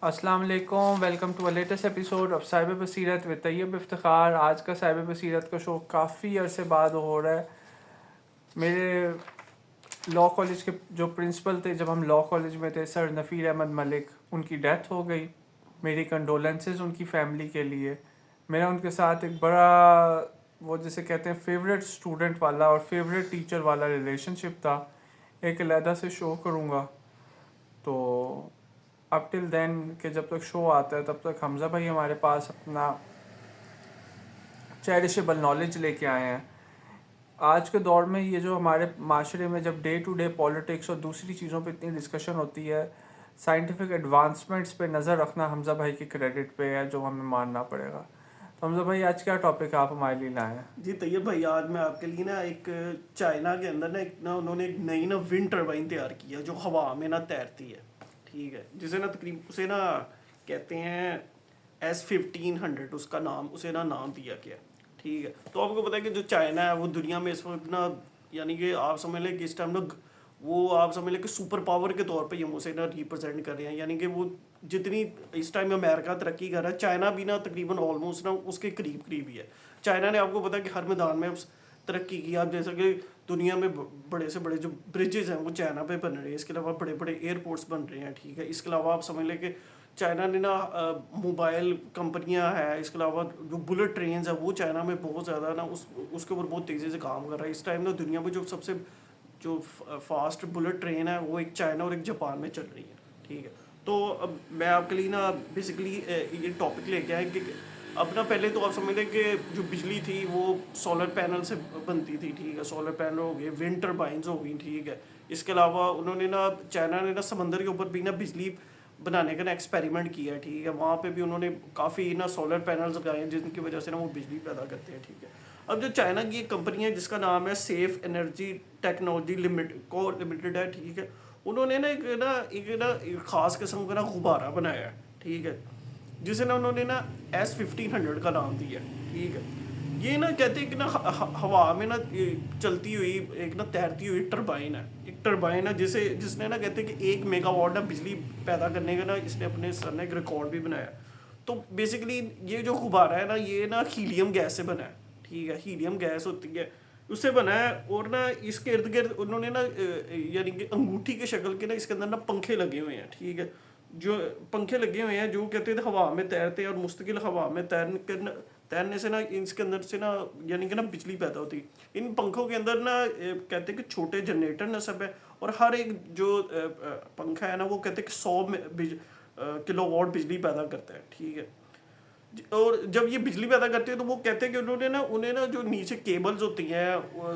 السلام علیکم، welcome to latest episode of cyber بصیرت ود طیب افتخار. آج کا سائبر بصیرت کا شو کافی عرصے بعد ہو رہا ہے. میرے لاء کالج کے جو پرنسپل تھے جب ہم لاء کالج میں تھے، سر نفیر احمد ملک، ان کی ڈیتھ ہو گئی. میری کنڈولنسز ان کی فیملی کے لیے. میرا ان کے ساتھ ایک بڑا، وہ جسے کہتے ہیں فیوریٹ اسٹوڈنٹ والا اور فیوریٹ ٹیچر والا ریلیشن شپ تھا. ایک علیحدہ سے شو کروں گا. تو اپ ٹل دین کہ جب تک شو آتا ہے تب تک حمزہ بھائی ہمارے پاس اپنا چیریشیبل نالج لے کے آئے ہیں. آج کے دور میں یہ جو ہمارے معاشرے میں جب ڈے ٹو ڈے پالیٹکس اور دوسری چیزوں پہ اتنی ڈسکشن ہوتی ہے، سائنٹیفک ایڈوانسمنٹس پہ نظر رکھنا حمزہ بھائی کے کریڈٹ پہ ہے، جو ہمیں ماننا پڑے گا. تو حمزہ بھائی آج کیا ٹاپک آپ ہمارے لیے لائے ہیں؟ جی طیب بھائی، آج میں آپ کے لیے ایک چائنا کے اندر انہوں نے ایک نئی ونڈ ٹربائن تیار کی ہے جو ہوا میں تیرتی ہے. ٹھیک ہے، جسے تقریباً اسے کہتے ہیں S1500، اس کا نام اسے نام دیا گیا. ٹھیک ہے، تو آپ کو پتا ہے کہ جو چائنا ہے وہ دنیا میں اس وقت یعنی کہ آپ سمجھ لیں کہ اس ٹائم وہ آپ سمجھ لیں کہ سپر پاور کے طور پہ ہم اسے ریپرزینٹ کر رہے ہیں. یعنی کہ وہ جتنی اس ٹائم امریکہ ترقی کر رہا ہے، چائنا بھی تقریباً آلموسٹ اس کے قریب قریب ہی ہے. چائنا نے آپ کو پتا ہے کہ ہر میدان میں ترقی کی. آپ جیسا کہ دنیا میں بڑے سے بڑے جو برجز ہیں وہ چائنا پہ بن رہے ہیں. اس کے علاوہ بڑے بڑے ایئرپورٹس بن رہے ہیں. ٹھیک ہے، اس کے علاوہ آپ سمجھ لیں کہ چائنا نے موبائل کمپنیاں ہیں. اس کے علاوہ جو بلٹ ٹرینز ہیں وہ چائنا میں بہت زیادہ اس کے اوپر بہت تیزی سے کام کر رہا ہے. اس ٹائم دنیا میں جو سب سے جو فاسٹ بلٹ ٹرین ہے وہ ایک چائنا اور ایک جاپان میں چل رہی ہے. ٹھیک ہے، تو اب میں آپ کے لیے بیسیکلی یہ ٹاپک لے کے آئے کہ اپنا پہلے تو آپ سمجھ لیں کہ جو بجلی تھی وہ سولر پینل سے بنتی تھی. ٹھیک ہے، سولر پینل ہو گئے، ونڈ ٹربائنز ہو گئی. ٹھیک ہے، اس کے علاوہ انہوں نے چائنا نے سمندر کے اوپر بھی بجلی بنانے کا ایکسپیریمنٹ کیا ہے. ٹھیک ہے، وہاں پہ بھی انہوں نے کافی سولر پینلز لگائے ہیں جن کی وجہ سے وہ بجلی پیدا کرتے ہیں. ٹھیک ہے، اب جو چائنا کی ایک کمپنی ہے جس کا نام ہے سیف انرجی ٹیکنالوجی لمیٹڈ ہے. ٹھیک ہے، انہوں نے ایک خاص قسم کا غبارہ بنایا ہے. ٹھیک ہے، جسے انہوں نے S1500 کا نام دیا. ٹھیک ہے، یہ کہتے ہیں کہ ہوا میں چلتی ہوئی ایک تیرتی ہوئی ٹربائن ہے. ایک ٹربائن ہے جس نے کہتے ہیں کہ 1 میگا واٹ بجلی پیدا کرنے کا اس نے اپنے سر نے ایک ریکارڈ بھی بنایا. تو بیسیکلی یہ جو غبارہ ہے یہ ہیلیم گیس سے بنا ہے. ٹھیک ہے، ہیلیم گیس ہوتی ہے اس سے بنا ہے. اور اس کے ارد گرد انہوں نے یعنی کہ انگوٹھی کے شکل کے اس کے اندر پنکھے لگے ہوئے ہیں. ٹھیک ہے، جو پنکھے لگے ہوئے ہیں جو کہتے ہیں ہوا میں تیرتے ہیں اور مستقل ہوا میں تیرنے سے اس کے اندر سے یعنی کہ بجلی پیدا ہوتی. ان پنکھوں کے اندر کہتے ہیں کہ چھوٹے جنریٹر نصب ہے اور ہر ایک جو پنکھا ہے وہ کہتے ہیں کہ 100 کلو واٹ بجلی پیدا کرتا ہے. ٹھیک ہے، اور جب یہ بجلی پیدا کرتے ہیں تو وہ کہتے ہیں کہ انہیں جو نیچے کیبلز ہوتی ہیں،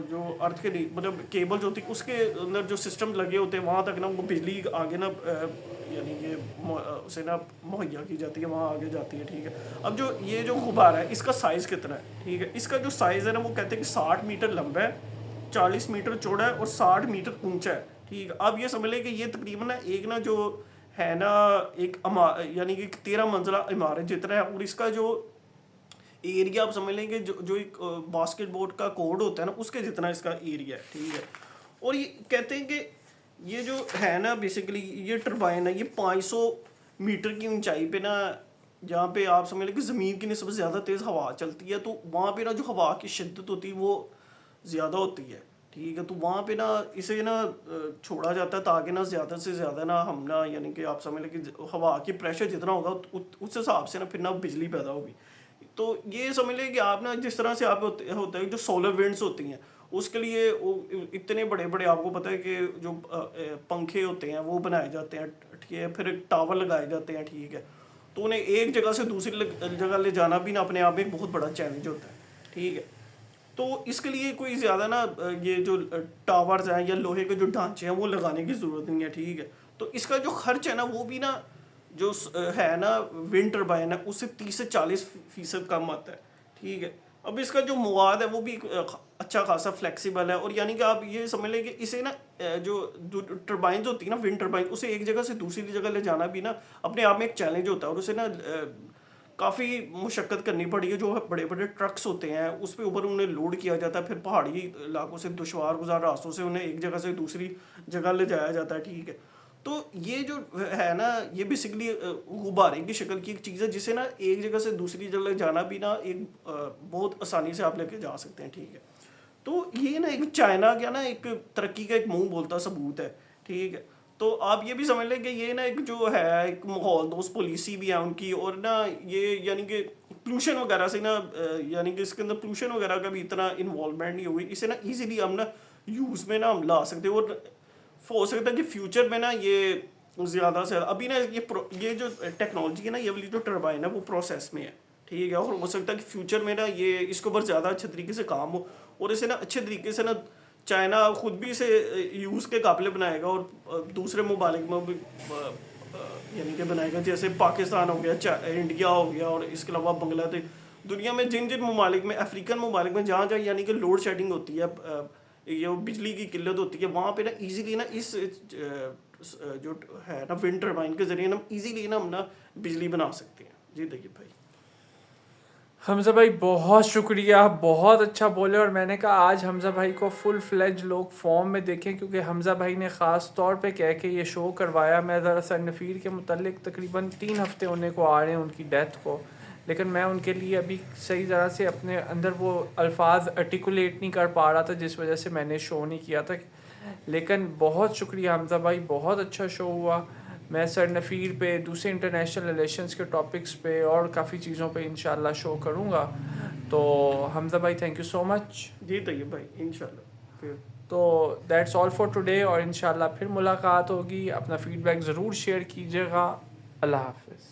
جو ارتھ کے مطلب کیبلز ہوتی ہیں اس کے اندر جو سسٹم لگے ہوتے ہیں وہاں تک وہ بجلی آگے یعنی کہ اسے مہیا کی جاتی ہے، وہاں آگے جاتی ہے. ٹھیک ہے، اب جو یہ جو غبارہ ہے اس کا سائز کتنا ہے؟ ٹھیک ہے، اس کا جو سائز ہے وہ کہتے ہیں کہ 60 میٹر لمبا ہے، 40 میٹر چوڑا ہے اور 60 میٹر اونچا ہے. ٹھیک ہے، اب یہ سمجھ لیں کہ یہ تقریباً ایک جو ہے ایک یعنی کہ 13 منزلہ عمارت جتنا ہے. اور اس کا جو ایریا آپ سمجھ لیں کہ جو ایک باسکٹ بال کا کورٹ ہوتا ہے اس کے جتنا اس کا ایریا ہے. ٹھیک ہے، اور یہ کہتے ہیں کہ یہ جو ہے بیسیکلی یہ ٹربائن ہے یہ 500 میٹر کی اونچائی پہ جہاں پہ آپ سمجھ لیں کہ زمین کی نسبت زیادہ تیز ہوا چلتی ہے تو وہاں پہ جو ہوا کی شدت ہوتی ہے وہ زیادہ ہوتی ہے. ٹھیک ہے، تو وہاں پہ اسے چھوڑا جاتا ہے تاکہ زیادہ سے زیادہ ہم یعنی کہ آپ سمجھ لیں کہ ہوا کی پریشر جتنا ہوگا اس حساب سے پھر بجلی پیدا ہوگی. تو یہ سمجھ لیں کہ آپ جس طرح سے آپ ہوتا ہے جو سولر ونڈس ہوتی ہیں اس کے لیے اتنے بڑے بڑے آپ کو پتہ ہے کہ جو پنکھے ہوتے ہیں وہ بنائے جاتے ہیں. ٹھیک ہے، پھر ٹاور لگائے جاتے ہیں. ٹھیک ہے، تو انہیں ایک جگہ سے دوسری جگہ لے جانا بھی اپنے آپ میں ایک بہت بڑا چیلنج ہوتا ہے. ٹھیک ہے، تو اس کے لیے کوئی زیادہ یہ جو ٹاورز ہیں یا لوہے کے جو ڈھانچے ہیں وہ لگانے کی ضرورت نہیں ہے. ٹھیک ہے، تو اس کا جو خرچ ہے وہ بھی جو ہے ونڈ ٹربائن ہے اس سے 30 سے 40% کم آتا ہے. ٹھیک ہے، اب اس کا جو مواد ہے وہ بھی اچھا خاصا فلیکسیبل ہے. اور یعنی کہ آپ یہ سمجھ لیں کہ اسے جو ٹربائنز ہوتی ہیں ونڈ ٹربائن اسے ایک جگہ سے دوسری جگہ لے جانا بھی اپنے آپ میں ایک چیلنج ہوتا ہے. اور اسے کافی مشقت کرنی پڑی ہے. جو بڑے بڑے ٹرکس ہوتے ہیں اس پہ اوپر انہیں لوڈ کیا جاتا ہے، پھر پہاڑی علاقوں سے دشوار گزار راستوں سے انہیں ایک جگہ سے دوسری جگہ لے جایا جاتا ہے. ٹھیک ہے، تو یہ جو ہے نا یہ بیسکلی غبارے کی شکل کی ایک چیز ہے جسے نا ایک جگہ سے دوسری جگہ جانا بھی نا ایک بہت آسانی سے آپ لے کے جا سکتے ہیں. ٹھیک ہے, تو یہ نا ایک چائنا کا نا ایک ترقی کا ایک منہ بولتا ثبوت ہے. ٹھیک ہے, تو آپ یہ بھی سمجھ لیں کہ یہ نا ایک جو ہے ایک ماحول دوست پالیسی بھی ہے ان کی, اور نا یہ یعنی کہ پولوشن وغیرہ سے نا یعنی کہ اس کے اندر پولوشن وغیرہ کا بھی اتنا انوالومنٹ نہیں ہوئی, اسے نا ایزیلی ہم نا یوز میں نا ہم لا سکتے ہیں. اور ہو سکتا ہے کہ فیوچر میں نا یہ زیادہ سے ابھی نا یہ جو ٹیکنالوجی ہے نا یہ والی جو ٹربائن ہے وہ پروسیس میں ہے. ٹھیک ہے, اور ہو سکتا ہے کہ فیوچر میں نا یہ اس کے اوپر زیادہ اچھے طریقے سے کام ہو, اور اسے نا اچھے طریقے سے نا چائنا خود بھی اسے یوز کے قابل بنائے گا, اور دوسرے ممالک میں بھی یعنی کہ بنائے گا, جیسے پاکستان ہو گیا, انڈیا ہو گیا, اور اس کے علاوہ بنگلہ دیش. دنیا میں جن ممالک میں, افریقن ممالک میں جہاں جہاں یعنی کہ لوڈ شیڈنگ ہوتی ہے, یہ بجلی کی قلت ہوتی ہے, وہاں پہ نا ایزیلی نا اس جو ہے نا ونڈ ٹربائن کے ذریعے نا ایزیلی نا ہم نا بجلی بنا سکتے ہیں. جی دیکھیے بھائی. حمزہ بھائی بہت شکریہ, بہت اچھا بولے, اور میں نے کہا آج حمزہ بھائی کو فل فلیج لوگ فارم میں دیکھیں, کیونکہ حمزہ بھائی نے خاص طور پہ کہہ کے یہ شو کروایا. میں ذرا سر نفیر کے متعلق تقریباً 3 ہفتے ہونے کو آ رہے ہیں ان کی ڈیتھ کو, لیکن میں ان کے لیے ابھی صحیح طرح سے اپنے اندر وہ الفاظ آرٹیکولیٹ نہیں کر پا رہا تھا, جس وجہ سے میں نے شو نہیں کیا تھا. لیکن بہت شکریہ حمزہ بھائی, بہت اچھا شو ہوا. میں سر نفیر پہ, دوسرے انٹرنیشنل ریلیشنز کے ٹاپکس پہ اور کافی چیزوں پہ انشاءاللہ شو کروں گا. تو حمزہ بھائی تھینک یو سو مچ. جی طیب بھائی انشاءاللہ. پھر تو دیٹس آل فار ٹوڈے, اور انشاءاللہ پھر ملاقات ہوگی. اپنا فیڈ بیک ضرور شیئر کیجیے گا. اللہ حافظ.